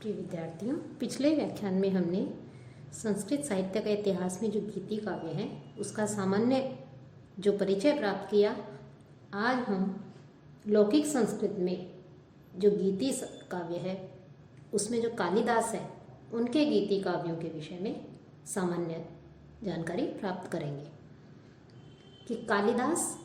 प्रिय विद्यार्थियों, पिछले व्याख्यान में हमने संस्कृत साहित्य का इतिहास में जो गीति काव्य है उसका सामान्य जो परिचय प्राप्त किया। आज हम लौकिक संस्कृत में जो गीति काव्य है उसमें जो कालिदास है उनके गीति काव्यों के विषय में सामान्य जानकारी प्राप्त करेंगे कि कालिदास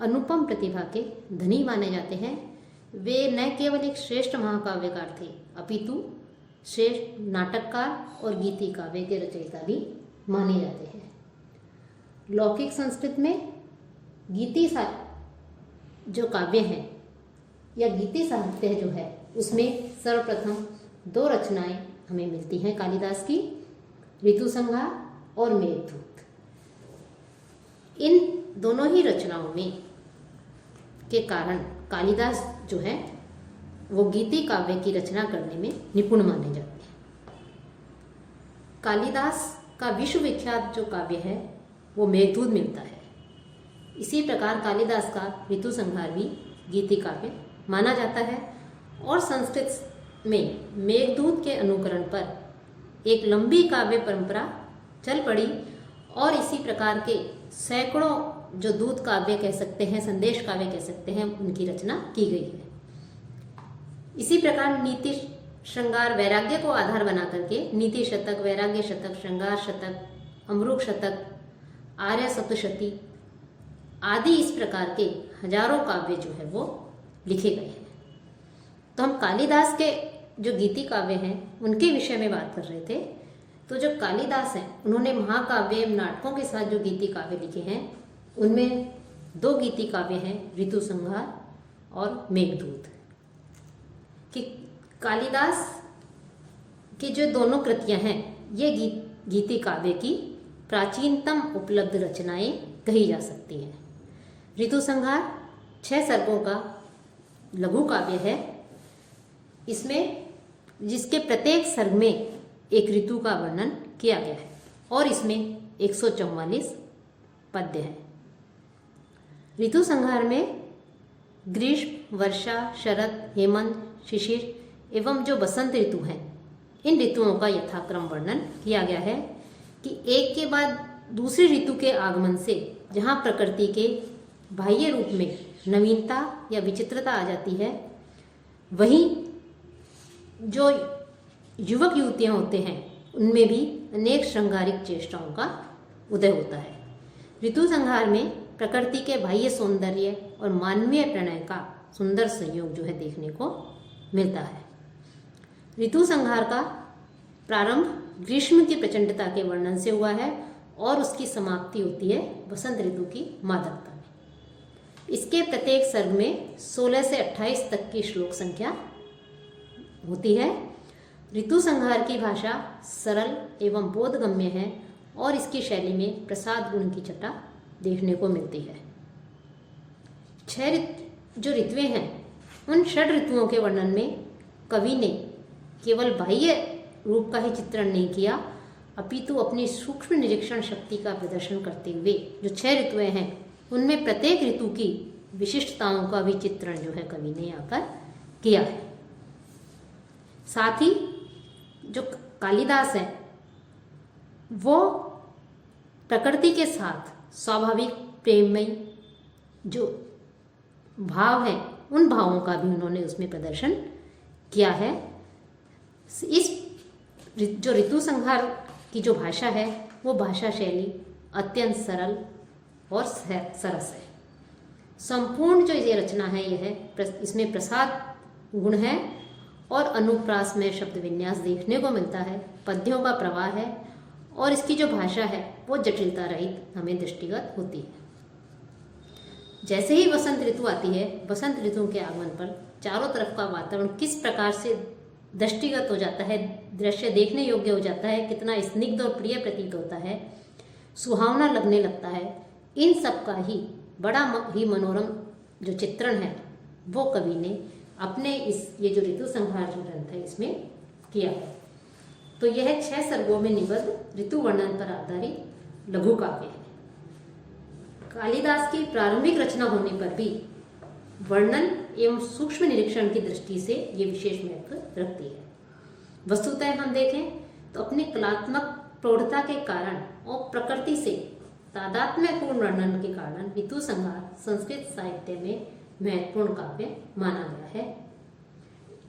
अनुपम प्रतिभा के धनी माने जाते हैं। वे न केवल एक श्रेष्ठ महाकाव्यकार थे अपितु श्रेष्ठ नाटककार और गीति काव्य के रचयिता भी माने जाते हैं। लौकिक संस्कृत में गीति जो काव्य हैं या गीति साहित्य जो है उसमें सर्वप्रथम दो रचनाएं हमें मिलती हैं कालिदास की, ऋतुसंहार और मेघदूत। इन दोनों ही रचनाओं में के कारण कालिदास जो है वो गीति काव्य की रचना करने में निपुण माने जाते हैं। कालिदास का विश्वविख्यात जो काव्य है वो मेघदूत मिलता है। इसी प्रकार कालिदास का ऋतुसंहार भी गीति काव्य माना जाता है और संस्कृत में मेघदूत के अनुकरण पर एक लंबी काव्य परंपरा चल पड़ी और इसी प्रकार के सैकड़ों जो दूत काव्य कह सकते हैं, संदेश काव्य कह सकते हैं, उनकी रचना की गई है। इसी प्रकार नीति श्रृंगार वैराग्य को आधार बना करके नीति शतक, वैराग्य शतक, श्रृंगार शतक, अमरूक शतक, आर्य सप्तशती आदि इस प्रकार के हजारों काव्य जो है वो लिखे गए हैं। तो हम कालिदास के जो गीति काव्य हैं उनके विषय में बात कर रहे थे। तो जो कालिदास हैं उन्होंने महाकाव्य नाटकों के साथ जो गीति काव्य लिखे हैं उनमें दो गीति काव्य हैं, ऋतुसंहार और मेघदूत। कि कालिदास की जो दोनों कृतियां हैं ये गीति काव्य की प्राचीनतम उपलब्ध रचनाएं कही जा सकती हैं। ऋतुसंहार 6 सर्गों का लघु काव्य है। इसमें जिसके प्रत्येक सर्ग में एक ऋतु का वर्णन किया गया है और इसमें 144 पद्य हैं। ऋतुसंहार में ग्रीष्म, वर्षा, शरद, हेमंत, शिशिर एवं जो बसंत ऋतु हैं इन ऋतुओं का यथाक्रम वर्णन किया गया है कि एक के बाद दूसरी ऋतु के आगमन से जहाँ प्रकृति के बाह्य रूप में नवीनता या विचित्रता आ जाती है, वहीं जो युवक युवतियाँ होते हैं उनमें भी अनेक श्रृंगारिक चेष्टाओं का उदय होता है। ऋतुसंहार में प्रकृति के बाह्य सौंदर्य और मानवीय प्रणय का सुंदर संयोग जो है देखने को मिलता है। ऋतुसंहार का प्रारंभ ग्रीष्म की प्रचंडता के वर्णन से हुआ है और उसकी समाप्ति होती है बसंत ऋतु की मादकता में। इसके प्रत्येक सर्ग में 16 से 28 तक की श्लोक संख्या होती है। ऋतुसंहार की भाषा सरल एवं बोधगम्य है और इसकी शैली में प्रसाद गुण की छटा देखने को मिलती है। 6 जो ऋतुएं हैं उन 6 ऋतुओं के वर्णन में कवि ने केवल बाह्य रूप का ही चित्रण नहीं किया अपितु अपनी सूक्ष्म निरीक्षण शक्ति का प्रदर्शन करते हुए जो 6 ऋतुएं हैं उनमें प्रत्येक ऋतु की विशिष्टताओं का भी चित्रण जो है कवि ने यहाँ पर किया है। साथ ही जो कालिदास है वो प्रकृति के साथ स्वाभाविक प्रेममयी जो भाव है उन भावों का भी उन्होंने उसमें प्रदर्शन किया है। इस जो ऋतुसंहार की जो भाषा है वो भाषा शैली अत्यंत सरल और सरस है। संपूर्ण जो ये रचना है यह है इसमें प्रसाद गुण है और अनुप्रास में शब्द विन्यास देखने को मिलता है, पद्यों का प्रवाह है और इसकी जो भाषा है वो जटिलता रहित हमें दृष्टिगत होती है। जैसे ही बसंत ऋतु आती है, बसंत ऋतु के आगमन पर चारों तरफ का वातावरण किस प्रकार से दृष्टिगत हो जाता है, दृश्य देखने योग्य हो जाता है, कितना स्निग्ध और प्रिय प्रतीत होता है, सुहावना लगने लगता है। इन सब का ही बड़ा ही मनोरम जो चित्रण है वो कवि ने अपने ये जो ऋतुसंहार जो ग्रंथ है इसमें किया है। तो यह 6 सर्गों में निबद्ध ऋतु वर्णन पर आधारित लघु काव्य है। कालिदास की प्रारंभिक रचना होने पर भी वर्णन एवं सूक्ष्म निरीक्षण की दृष्टि से ये विशेष महत्व रखती है। वस्तुतः हम देखें तो अपनी कलात्मक प्रौढ़ता के कारण और प्रकृति से तादात्म्यपूर्ण वर्णन के कारण ऋतु संहार संस्कृत साहित्य में महत्वपूर्ण काव्य माना गया है।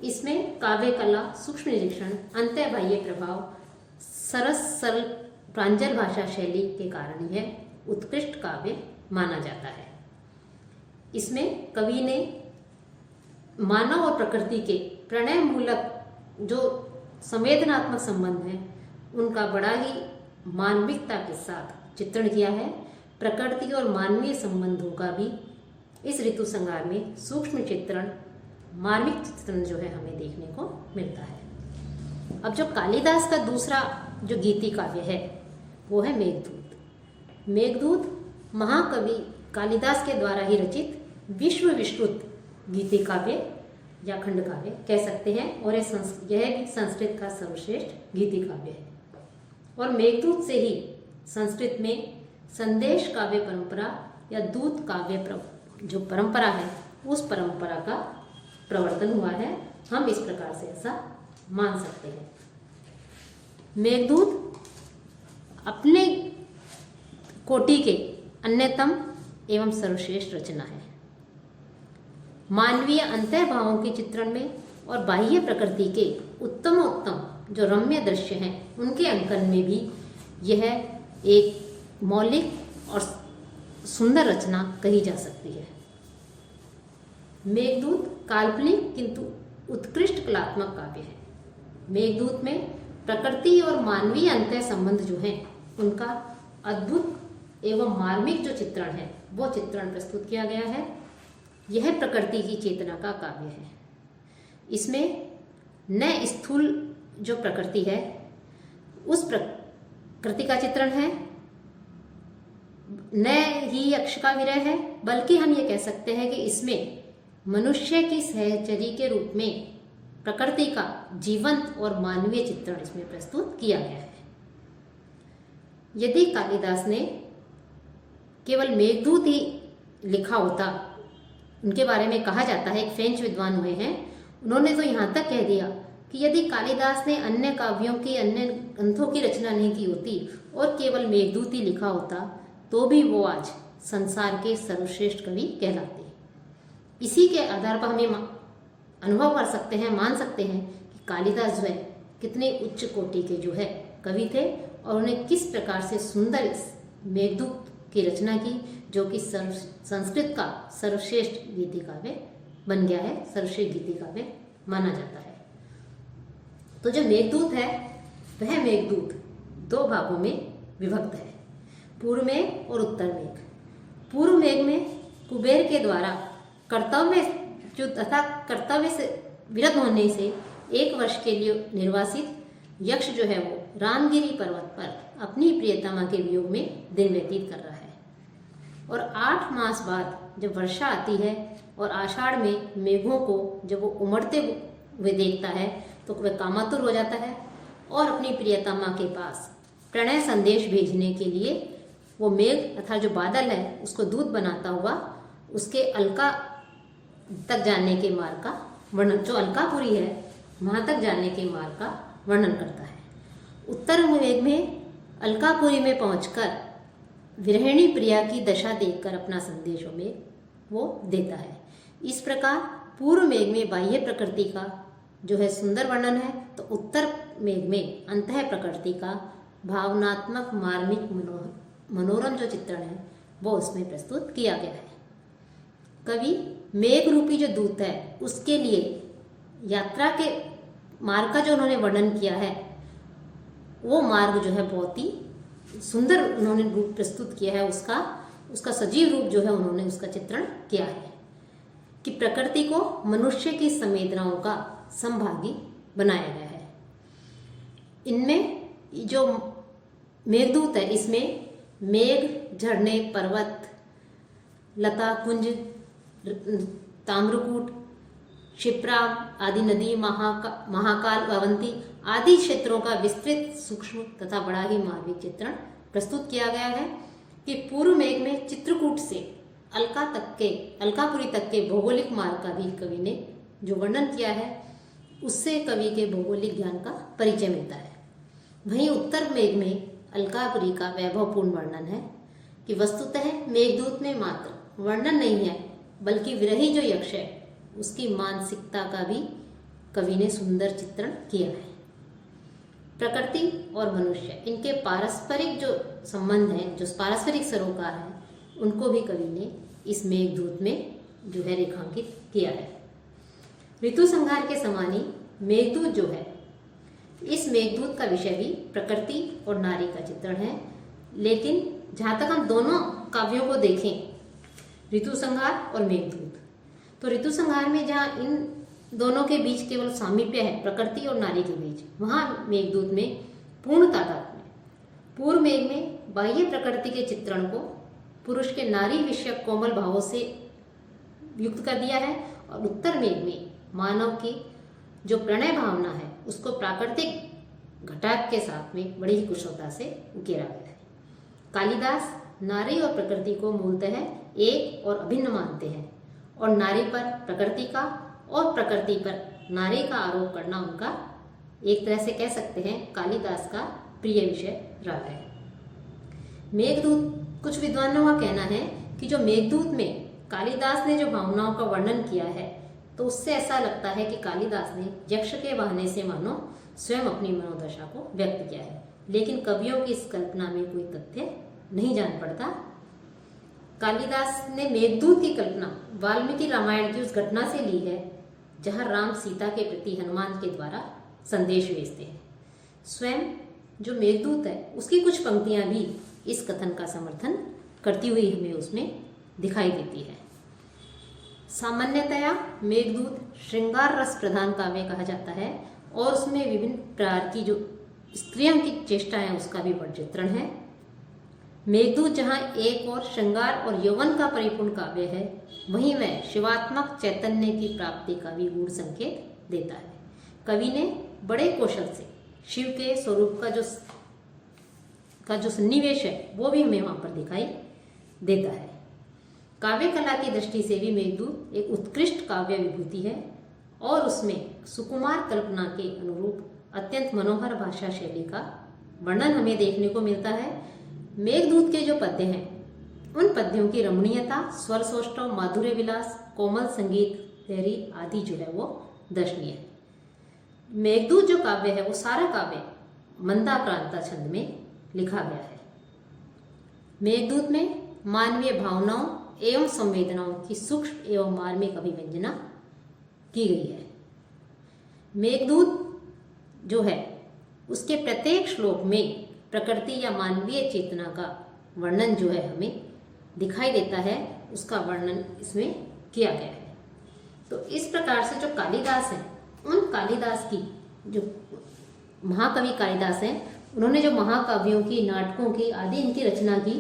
इसमें काव्य कला, सूक्ष्म निरीक्षण, अंतःबाह्य प्रभाव, सरस सरल प्रांजल भाषा शैली के कारण यह उत्कृष्ट काव्य माना जाता है। इसमें कवि ने मानव और प्रकृति के प्रणय मूलक जो संवेदनात्मक संबंध है उनका बड़ा ही मानविकता के साथ चित्रण किया है। प्रकृति और मानवीय संबंधों का भी इस ऋतु संहार में सूक्ष्म चित्रण, मार्मिक चित्रण जो है हमें देखने को मिलता है। अब जो कालिदास का दूसरा जो गीति काव्य है वो है मेघदूत। मेघदूत महाकवि कालिदास के द्वारा ही रचित विश्व विश्रुत गीति काव्य या खंड काव्य कह सकते हैं और यह भी संस्कृत का सर्वश्रेष्ठ गीति काव्य है। और मेघदूत से ही संस्कृत में संदेश काव्य परंपरा या दूत काव्य जो परंपरा है उस परंपरा का प्रवर्तन हुआ है। हम इस प्रकार से ऐसा मान सकते हैं। मेघदूत अपने कोटि के अन्यतम एवं सर्वश्रेष्ठ रचना है। मानवीय अंतःभावों के चित्रण में और बाह्य प्रकृति के उत्तम जो रम्य दृश्य हैं उनके अंकन में भी यह एक मौलिक और सुंदर रचना कही जा सकती है। मेघदूत काल्पनिक किंतु उत्कृष्ट कलात्मक काव्य है। मेघदूत में प्रकृति और मानवीय अंतः संबंध जो हैं उनका अद्भुत एवं मार्मिक जो चित्रण है वो चित्रण प्रस्तुत किया गया है। यह प्रकृति की चेतना का काव्य है। इसमें न स्थूल जो प्रकृति है उस प्रकृति का चित्रण है, न ही यक्ष का विरह है, बल्कि हम ये कह सकते हैं कि इसमें मनुष्य की सहचरी के रूप में प्रकृति का जीवंत और मानवीय चित्रण इसमें प्रस्तुत किया गया है। यदि कालिदास ने केवल मेघदूत ही लिखा होता, उनके बारे में कहा जाता है, एक फ्रेंच विद्वान हुए हैं, उन्होंने तो यहाँ तक कह दिया कि यदि कालिदास ने अन्य काव्यों की, अन्य ग्रंथों की रचना नहीं की होती और केवल मेघदूत ही लिखा होता तो भी वो आज संसार के सर्वश्रेष्ठ कवि कहलाते। इसी के आधार पर हमें अनुभव कर सकते हैं, मान सकते हैं कि कालिदास जो है कितने उच्च कोटि के जो है कवि थे और उन्हें किस प्रकार से सुंदर इस मेघदूत की रचना की जो कि संस्कृत का सर्वश्रेष्ठ गीति काव्य बन गया है, सर्वश्रेष्ठ गीति काव्य माना जाता है। तो जो मेघदूत है वह मेघदूत दो भागों में विभक्त है, पूर्व मेघ और उत्तर मेघ। पूर्व मेघ में कुबेर के द्वारा कर्तव्य से विरत होने से 1 वर्ष के लिए निर्वासित यक्ष जो है वो रामगिरी पर्वत पर अपनी प्रियतमा के वियोग में दिन व्यतीत कर रहा है। और 8 मास बाद जब वर्षा आती है और आषाढ़ में मेघों को जब वो उमड़ते हुए देखता है तो वह कामातुर हो जाता है और अपनी प्रियतमा के पास प्रणय संदेश भेजने के लिए वो मेघ अर्थात जो बादल है उसको दूत बनाता हुआ उसके अलका तक जाने के मार्ग का वर्णन, जो अलकापुरी है वहाँ तक जाने के मार्ग का वर्णन करता है। उत्तर मेघ में अलकापुरी में पहुंचकर विरहिणी प्रिया की दशा देखकर अपना संदेश में वो देता है। इस प्रकार पूर्व मेघ में बाह्य प्रकृति का जो है सुंदर वर्णन है तो उत्तर मेघ में अंतः प्रकृति का भावनात्मक मार्मिक मनोरम जो चित्रण है वो उसमें प्रस्तुत किया गया है। कवि मेघ रूपी जो दूत है उसके लिए यात्रा के मार्ग का जो उन्होंने वर्णन किया है वो मार्ग जो है बहुत ही सुंदर उन्होंने रूप प्रस्तुत किया है। उसका सजीव रूप जो है उन्होंने उसका चित्रण किया है कि प्रकृति को मनुष्य की संवेदनाओं का संभागी बनाया गया है। इनमें जो मेघदूत है इसमें मेघ, झरने, पर्वत, लता कुंज, ताम्रकूट, क्षिप्रा आदि नदी, महाकाल, अवंती आदि क्षेत्रों का विस्तृत, सूक्ष्म तथा बड़ा ही मार्मिक चित्रण प्रस्तुत किया गया है कि पूर्व मेघ में चित्रकूट से अलकापुरी तक के भौगोलिक मार्ग का भी कवि ने जो वर्णन किया है उससे कवि के भौगोलिक ज्ञान का परिचय मिलता है। वहीं उत्तर मेघ में अलकापुरी का वैभवपूर्ण वर्णन है कि वस्तुतः मेघदूत में मात्र वर्णन नहीं है, बल्कि विरही जो यक्ष है उसकी मानसिकता का भी कवि ने सुंदर चित्रण किया है। प्रकृति और मनुष्य, इनके पारस्परिक जो संबंध हैं, जो पारस्परिक सरोकार हैं, उनको भी कवि ने इस मेघदूत में जो है रेखांकित किया है। ऋतु संहार के समान ही मेघदूत जो है, इस मेघदूत का विषय भी प्रकृति और नारी का चित्रण है। लेकिन जहाँ तक हम दोनों काव्यों को देखें, ऋतु संहार और मेघदूत, तो ऋतु संहार में जहाँ इन दोनों के बीच केवल सामीप्य है, प्रकृति और नारी के बीच, वहाँ मेघदूत में पूर्ण तादात्म्य। पूर्व मेघ में बाह्य प्रकृति के चित्रण को पुरुष के नारी विषयक कोमल भावों से युक्त कर दिया है, और उत्तर मेघ में मानव की जो प्रणय भावना है उसको प्राकृतिक घटक के साथ में बड़ी ही कुशलता से उकेरा गया है। कालिदास नारी और प्रकृति को मूलतः एक और अभिन्न मानते हैं, और नारी पर प्रकृति का और प्रकृति पर नारी का आरोप करना उनका एक तरह से कह सकते हैं कालिदास का प्रिय विषय रहा है। मेघदूत, कुछ विद्वानों का कहना है कि जो मेघदूत में कालिदास ने जो भावनाओं का वर्णन किया है, तो उससे ऐसा लगता है कि कालिदास ने यक्ष के बहाने से मानो स्वयं अपनी मनोदशा को व्यक्त किया है। लेकिन कवियों की इस कल्पना में कोई तथ्य नहीं जान पड़ता। कालिदास ने मेघदूत की कल्पना वाल्मीकि रामायण की उस घटना से ली है जहां राम सीता के प्रति हनुमान के द्वारा संदेश भेजते हैं। स्वयं जो मेघदूत है उसकी कुछ पंक्तियां भी इस कथन का समर्थन करती हुई हमें उसमें दिखाई देती है। सामान्यतया मेघदूत श्रृंगार रस प्रधान काव्य कहा जाता है, और उसमें विभिन्न प्रकार की जो स्त्रियों की चेष्टाएं उसका भी वर्णचित्रण है। मेघदूत जहाँ एक और श्रृंगार और यौवन का परिपूर्ण काव्य है, वहीं वह शिवात्मक चैतन्य की प्राप्ति का भी गूढ़ संकेत देता है। कवि ने बड़े कौशल से शिव के स्वरूप का जो सन्निवेश है वो भी हमें वहाँ पर दिखाई देता है। काव्य कला की दृष्टि से भी मेघदूत एक उत्कृष्ट काव्य विभूति है, और उसमें सुकुमार कल्पना के अनुरूप अत्यंत मनोहर भाषा शैली का वर्णन हमें देखने को मिलता है। मेघदूत के जो पद्य हैं उन पद्यों की रमणीयता, स्वर सौष्ठव, माधुर्य विलास, कोमल संगीत लहरी आदि जो है वो दर्शनीय है। मेघदूत जो काव्य है वो सारा काव्य मंदाक्रांता छंद में लिखा गया है। मेघदूत में मानवीय भावनाओं एवं संवेदनाओं की सूक्ष्म एवं मार्मिक अभिव्यंजना की गई है। मेघदूत जो है उसके प्रत्येक श्लोक में प्रकृति या मानवीय चेतना का वर्णन जो है हमें दिखाई देता है, उसका वर्णन इसमें किया गया है। तो इस प्रकार से जो कालिदास हैं, उन कालिदास की जो महाकवि कालिदास हैं, उन्होंने जो महाकाव्यों की, नाटकों की आदि इनकी रचना की,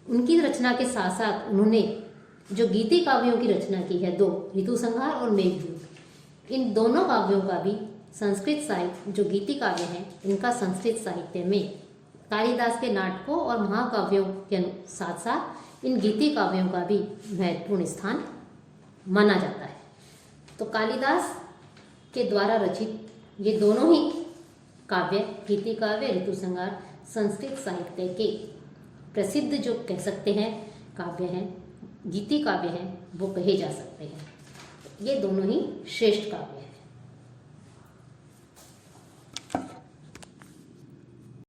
उनकी रचना के साथ साथ उन्होंने जो गीति काव्यों की रचना की है, दो, ऋतु संहार और मेघदूत, इन दोनों काव्यों का भी संस्कृत साहित्य, जो गीति काव्य हैं, इनका संस्कृत साहित्य में कालिदास के नाटकों और महाकाव्यों के साथ साथ इन गीति काव्यों का भी महत्वपूर्ण स्थान माना जाता है। तो कालिदास के द्वारा रचित ये दोनों ही काव्य, गीति काव्य, ऋतु संहार, संस्कृत साहित्य के प्रसिद्ध जो कह सकते हैं काव्य हैं, गीति काव्य हैं, वो कहे जा सकते हैं। ये दोनों ही श्रेष्ठ काव्य हैं।